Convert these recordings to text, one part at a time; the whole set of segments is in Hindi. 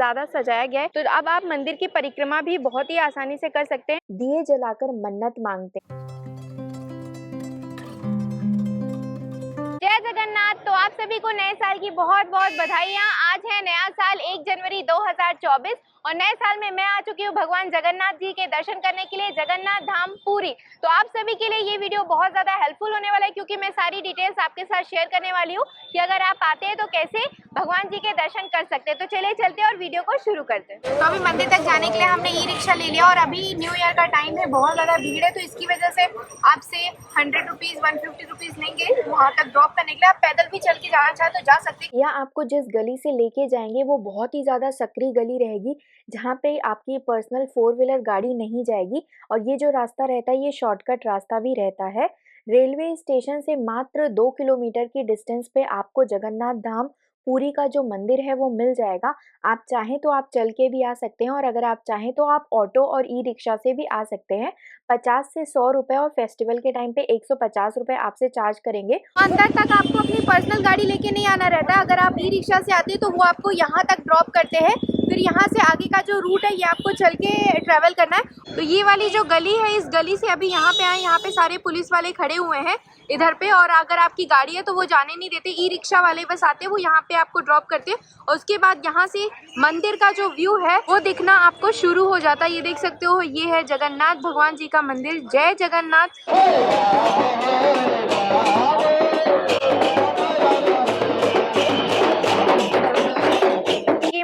ज़्यादा सजाया गया है। तो अब आप मंदिर की परिक्रमा भी बहुत ही आसानी से कर सकते हैं। दिए जलाकर मन्नत मांगते हैं। जय जगन्नाथ। तो आप सभी को नए साल की बहुत बहुत बधाइयाँ। आज है नया साल 1 जनवरी 2024 और नए साल में मैं आ चुकी हूँ भगवान जगन्नाथ जी के दर्शन करने के लिए जगन्नाथ धाम पुरी। तो आप सभी के लिए ये वीडियो बहुत ज़्यादा हेल्पफुल होने वाला है, क्योंकि मैं सारी डिटेल्स आपके साथ शेयर करने वाली हूँ कि अगर आप आते हैं तो कैसे भगवान जी के दर्शन कर सकते हैं। तो चलिए चलते हैं और वीडियो को शुरू करते हैं। तो अभी मंदिर तक जाने के लिए हमने ई रिक्शा ले लिया और अभी न्यू ईयर का टाइम है, बहुत ज़्यादा भीड़ है, तो इसकी वजह से आपसे 100 रुपीज़ 150 रुपीज़ लेंगे वहाँ तक ड्रॉप करने के लिए। आप पैदल भी चल के जाना चाहे तो जा सकते हैं। या आपको जिस गली से लेके जाएंगे वो बहुत ही ज़्यादा सकरी गली रहेगी, जहाँ पे आपकी पर्सनल 4 व्हीलर गाड़ी नहीं जाएगी। और ये जो रास्ता रहता है ये शॉर्टकट रास्ता भी रहता है। रेलवे स्टेशन से मात्र 2 किलोमीटर की डिस्टेंस पे आपको जगन्नाथ धाम पुरी का जो मंदिर है वो मिल जाएगा। आप चाहें तो आप चल के भी आ सकते हैं और अगर आप चाहें तो आप ऑटो और ई रिक्शा से भी आ सकते हैं। 50 से 100 रुपए और फेस्टिवल के टाइम पे 150 रुपए आपसे चार्ज करेंगे। अंदर तक आपको अपनी पर्सनल गाड़ी लेके नहीं आना रहता। अगर आप ई रिक्शा से आते हैं तो वो आपको यहाँ तक ड्रॉप करते हैं, फिर यहाँ से आगे का जो रूट है ये आपको चल के ट्रैवल करना है। तो ये वाली जो गली है, इस गली से अभी यहाँ पे आए, यहाँ पे सारे पुलिस वाले खड़े हुए हैं इधर पे, और अगर आपकी गाड़ी है तो वो जाने नहीं देते। ई रिक्शा वाले बस आते हैं, वो यहाँ पे आपको ड्रॉप करते हैं और उसके बाद यहाँ से मंदिर का जो व्यू है वो दिखना आपको शुरू हो जाता है। ये देख सकते हो, ये है जगन्नाथ भगवान जी का मंदिर। जय जगन्नाथ।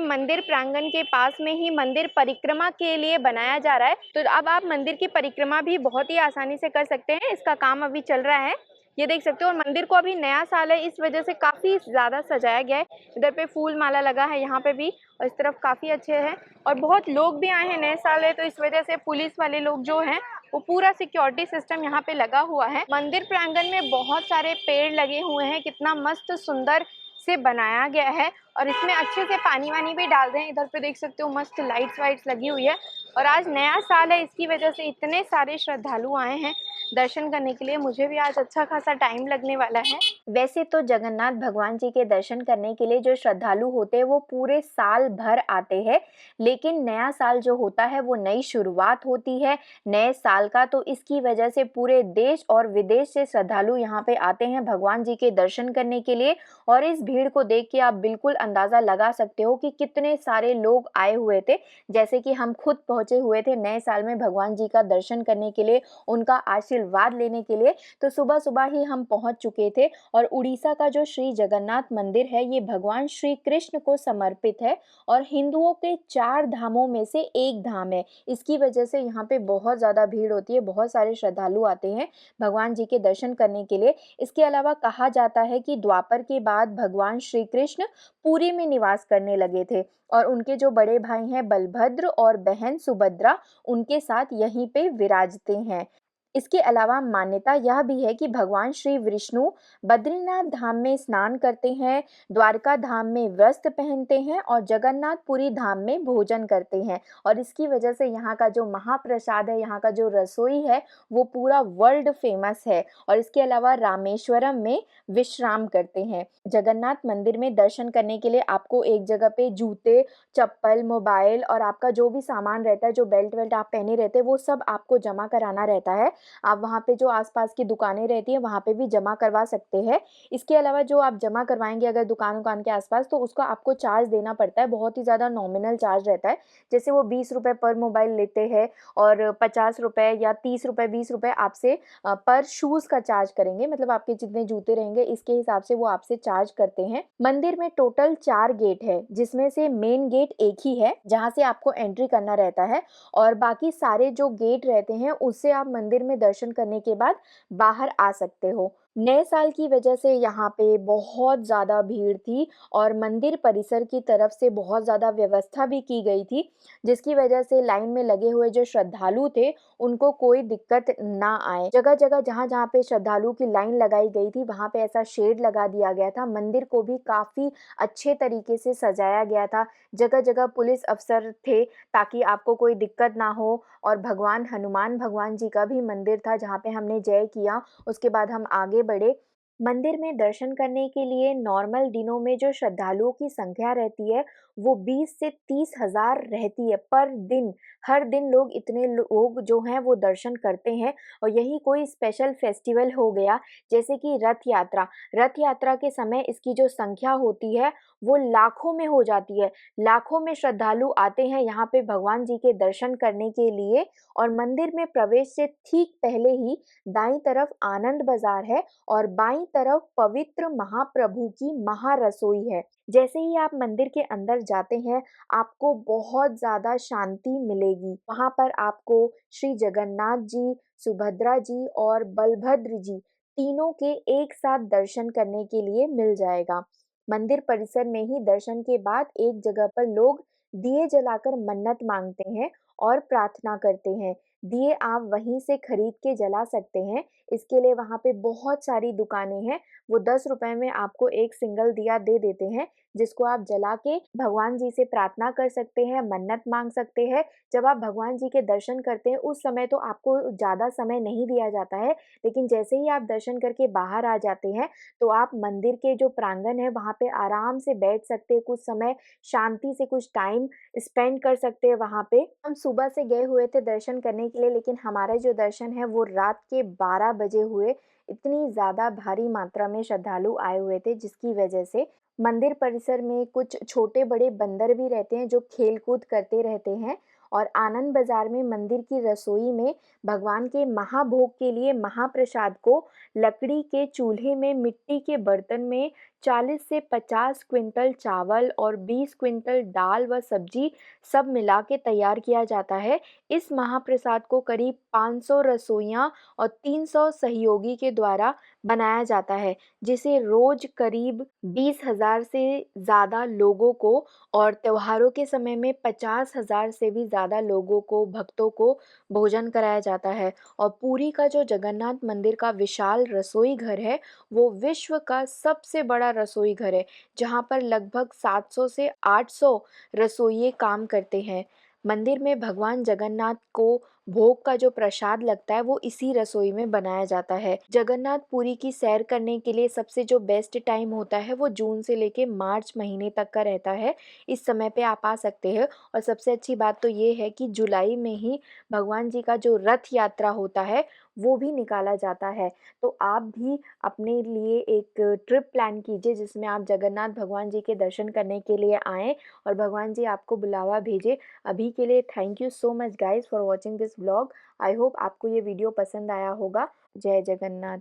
मंदिर प्रांगण के पास में ही मंदिर परिक्रमा के लिए बनाया जा रहा है, तो अब आप मंदिर की परिक्रमा भी बहुत ही आसानी से कर सकते हैं। इसका काम अभी चल रहा है, ये देख सकते हो। और मंदिर को अभी नया साल है, इस वजह से काफ़ी ज़्यादा सजाया गया है। इधर पे फूल माला लगा है, यहाँ पे भी, और इस तरफ काफ़ी अच्छे हैं और बहुत लोग भी आए हैं। नए साल है तो इस वजह से पुलिस वाले लोग जो हैं वो पूरा सिक्योरिटी सिस्टम यहाँ पे लगा हुआ है। मंदिर प्रांगण में बहुत सारे पेड़ लगे हुए हैं, कितना मस्त सुंदर से बनाया गया है और इसमें अच्छे से पानी वानी भी डाल रहे हैं। इधर पे देख सकते हो मस्त लाइट्स वाइट्स लगी हुई है और आज नया साल है, इसकी वजह से इतने सारे श्रद्धालु आए हैं दर्शन करने के लिए। मुझे भी आज अच्छा खासा टाइम लगने वाला है। वैसे तो जगन्नाथ भगवान जी के दर्शन करने के लिए जो श्रद्धालु होते हैं वो पूरे साल भर आते हैं, लेकिन नया साल जो होता है वो नई शुरुआत होती है नए साल का, तो इसकी वजह से पूरे देश और विदेश से श्रद्धालु यहाँ पे आते हैं भगवान जी के दर्शन करने के लिए। और इस भीड़ को देख के आप बिल्कुल अंदाज़ा लगा सकते हो कि कितने सारे लोग आए हुए थे। जैसे कि हम खुद पहुँचे हुए थे नए साल में भगवान जी का दर्शन करने के लिए, उनका आशीर्वाद लेने के लिए। तो सुबह सुबह ही हम पहुँच चुके थे। और उड़ीसा का जो श्री जगन्नाथ मंदिर है ये भगवान श्री कृष्ण को समर्पित है और हिंदुओं के 4 धामों में से एक धाम है। इसकी वजह से यहाँ पे बहुत ज़्यादा भीड़ होती है, बहुत सारे श्रद्धालु आते हैं भगवान जी के दर्शन करने के लिए। इसके अलावा कहा जाता है कि द्वापर के बाद भगवान श्री कृष्ण पुरी में निवास करने लगे थे और उनके जो बड़े भाई हैं बलभद्र और बहन सुभद्रा उनके साथ यहीं पे विराजते हैं। इसके अलावा मान्यता यह भी है कि भगवान श्री विष्णु बद्रीनाथ धाम में स्नान करते हैं, द्वारका धाम में वस्त्र पहनते हैं और जगन्नाथपुरी धाम में भोजन करते हैं। और इसकी वजह से यहाँ का जो महाप्रसाद है, यहाँ का जो रसोई है वो पूरा वर्ल्ड फेमस है। और इसके अलावा रामेश्वरम में विश्राम करते हैं। जगन्नाथ मंदिर में दर्शन करने के लिए आपको एक जगह पे जूते, चप्पल, मोबाइल और आपका जो भी सामान रहता है, जो बेल्ट वेल्ट आप पहने रहते हैं, वो सब आपको जमा कराना रहता है। आप वहाँ पे जो आसपास की दुकानें रहती हैं वहाँ पे भी जमा करवा सकते हैं। इसके अलावा जो आप जमा करवाएंगे अगर दुकान के आसपास, तो उसका आपको चार्ज देना पड़ता है। बहुत ही ज़्यादा नॉमिनल चार्ज रहता है, जैसे वो 20 रुपये पर मोबाइल लेते हैं और 50 रुपये या 30 रुपये 20 रुपये आपसे पर शूज़ का चार्ज करेंगे। मतलब आपके जितने जूते रहेंगे इसके हिसाब से वो आपसे चार्ज करते हैं। मंदिर में टोटल 4 गेट है, जिसमें से मेन गेट एक ही है जहाँ से आपको एंट्री करना रहता है और बाकी सारे जो गेट रहते हैं उससे आप मंदिर में दर्शन करने के बाद बाहर आ सकते हो। नए साल की वजह से यहाँ पे बहुत ज़्यादा भीड़ थी और मंदिर परिसर की तरफ से बहुत ज़्यादा व्यवस्था भी की गई थी, जिसकी वजह से लाइन में लगे हुए जो श्रद्धालु थे उनको कोई दिक्कत ना आए। जगह जगह जहाँ जहाँ पे श्रद्धालु की लाइन लगाई गई थी वहाँ पे ऐसा शेड लगा दिया गया था। मंदिर को भी काफ़ी अच्छे तरीके से सजाया गया था। जगह जगह पुलिस अफसर थे ताकि आपको कोई दिक्कत ना हो। और भगवान हनुमान भगवान जी का भी मंदिर था जहाँ पे हमने जय किया। उसके बाद हम आगे बढ़े। मंदिर में दर्शन करने के लिए नॉर्मल दिनों में जो श्रद्धालुओं की संख्या रहती है वो 20 से 30 हज़ार रहती है पर दिन। हर दिन लोग इतने लोग जो हैं वो दर्शन करते हैं। और यही कोई स्पेशल फेस्टिवल हो गया जैसे कि रथ यात्रा। रथ यात्रा के समय इसकी जो संख्या होती है वो लाखों में हो जाती है। लाखों में श्रद्धालु आते हैं यहाँ पे भगवान जी के दर्शन करने के लिए। और मंदिर में प्रवेश से ठीक पहले ही दाईं तरफ आनंद बाजार है और बाईं तरफ पवित्र महाप्रभु की महारसोई है। जैसे ही आप मंदिर के अंदर जाते हैं, आपको बहुत ज़्यादा शांति मिलेगी। वहाँ पर आपको श्री जगन्नाथ जी, सुभद्रा जी और बलभद्र जी तीनों के एक साथ दर्शन करने के लिए मिल जाएगा। मंदिर परिसर में ही दर्शन के बाद एक जगह पर लोग दिए जलाकर मन्नत मांगते हैं और प्रार्थना करते हैं। दिए आप वहीं से खरीद के जला सकते हैं। इसके लिए वहाँ पे बहुत सारी दुकानें हैं। वो 10 रुपए में आपको एक सिंगल दिया दे देते हैं, जिसको आप जला के भगवान जी से प्रार्थना कर सकते हैं, मन्नत मांग सकते हैं। जब आप भगवान जी के दर्शन करते हैं उस समय तो आपको ज़्यादा समय नहीं दिया जाता है, लेकिन जैसे ही आप दर्शन करके बाहर आ जाते हैं तो आप मंदिर के जो प्रांगण है वहाँ पे आराम से बैठ सकते हैं, कुछ समय शांति से कुछ टाइम स्पेंड कर सकते हैं वहाँ पे। हम सुबह से गए हुए थे दर्शन करने के लिए, लेकिन हमारा जो दर्शन है वो रात के 12 बजे हुए। इतनी ज़्यादा भारी मात्रा में श्रद्धालु आए हुए थे जिसकी वजह से मंदिर परिसर में कुछ छोटे-बड़े बंदर भी रहते हैं जो खेल-कूद करते रहते हैं। और आनंद बाज़ार में मंदिर की रसोई में भगवान के महाभोग के लिए महाप्रसाद को लकड़ी के चूल्हे में मिट्टी के बर्तन में 40 से 50 क्विंटल चावल और 20 क्विंटल दाल व सब्जी सब मिला के तैयार किया जाता है। इस महाप्रसाद को करीब 500 रसोइयाँ और 300 सहयोगी के द्वारा बनाया जाता है, जिसे रोज़ करीब 20,000 से ज़्यादा लोगों को और त्योहारों के समय में 50,000 से भी ज़्यादा लोगों को, भक्तों को भोजन कराया जाता है। और पुरी का जो जगन्नाथ मंदिर का विशाल रसोई घर है, वो विश्व का सबसे बड़ा रसोई घर है, जहाँ पर लगभग 700 से 800 रसोइये काम करते हैं। मंदिर में भगवान जगन्नाथ को भोग का जो प्रसाद लगता है वो इसी रसोई में बनाया जाता है। जगन्नाथ पुरी की सैर करने के लिए सबसे जो बेस्ट टाइम होता है वो जून से लेके मार्च महीने तक का रहता है। इस समय पे आप आ सकते हैं। और सबसे अच्छी बात तो ये है कि जुलाई में ही भगवान जी का जो रथ यात्रा होता है वो भी निकाला जाता है। तो आप भी अपने लिए एक ट्रिप प्लान कीजिए जिसमें आप जगन्नाथ भगवान जी के दर्शन करने के लिए आएँ और भगवान जी आपको बुलावा भेजें। अभी के लिए thank you so much guys for watching this vlog. I hope आपको ये वीडियो पसंद आया होगा। जय जगन्नाथ।